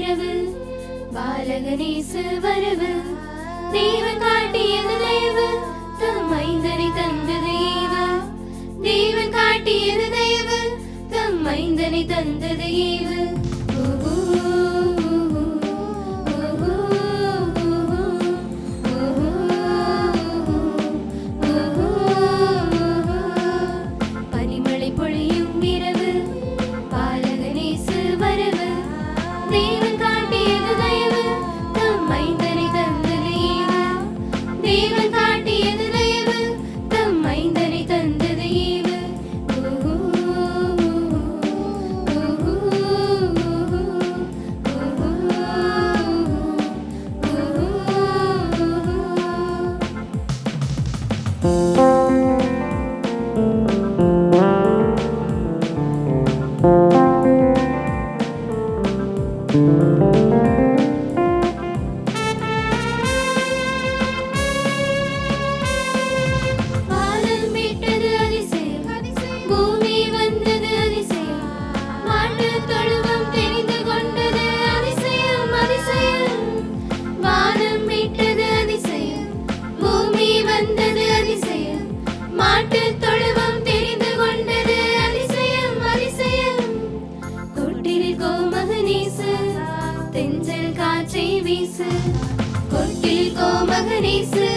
இரவு பாலகனேசு வரவு தேவன் காட்டியது தயவு தம் மைந்தனை தந்தது ஈவு தேவன் காட்டியது தயவு தம் மைந்தனை தந்தது ஈவு பனிமழை பொழியும் இரவு பாலகனேசு வரவு தேவன் காட்டியது தயவு தம் மைந்தனை தந்தது ஈவு தேவன் காட்டியது தயவு தம் மைந்தனை தந்தது ஈவு பாலம் மீட்டது அதிசயம் பூமி வந்தது அதிசயம் மாட்டு தொழுவம் தெரிந்து கொண்டது அதிசயம் அதிசயம் வானம் மீட்டது அதிசயம் பூமி வந்தது அதிசயம் மாட்டு தொழுவம் தெரிந்து கொண்டது அதிசயம் அதிசயம் கொட்டிலில் கோமகனேசு தென்றல் காற்றை வீசு கொட்டிலில் கோமகனேசு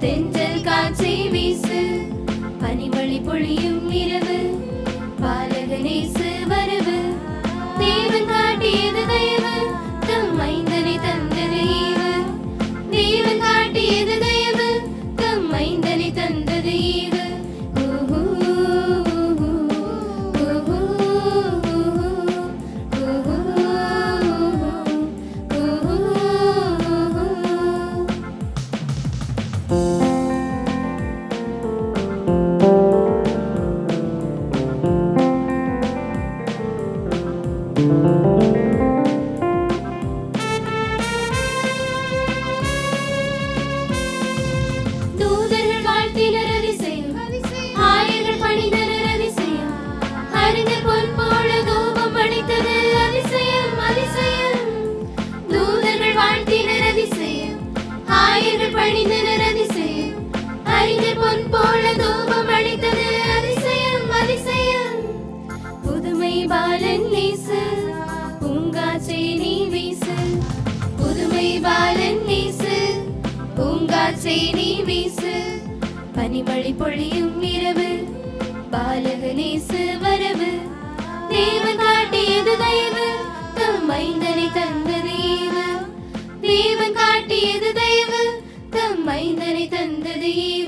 தென்றல் காற்றை வீசு பனிமழை பொழியும் இரவு பாலகனேசு வரவு தேவன் காட்டியது தயவு தம் மைந்தனை தந்தது ஈவு தேவன் காட்டியது தயவு தம் மைந்தனை தந்தது ஈவு தூதர்கள் வாழ்த்தினர் அதிசயம் ஆயர்கள் பணிந்தனர் அதிசயம் அறிந்த பொன் போல தூபம் அடித்தது அதிசயம் அதிசயம் தூதர்கள் வாழ்த்தினர் அதிசயம் ஆயர்கள் பணிந்தனர் அதிசயம் அறிந்த பொன் போல தூபம் அடித்தது அதிசயம் அதிசயம் புதுமை பாலன் நேசு பூங்காற்றை நீ வீசு புதுமை பாலன் நேசு பூங்காற்றை நீ வீசு பனிமழை பொழியும் இரவு பாலகனேசு வரவு தேவன் காட்டியது தயவு தம் மைந்தனை தந்தது ஈவு தேவன் காட்டியது தயவு தம் மைந்தனை தந்தது ஈவு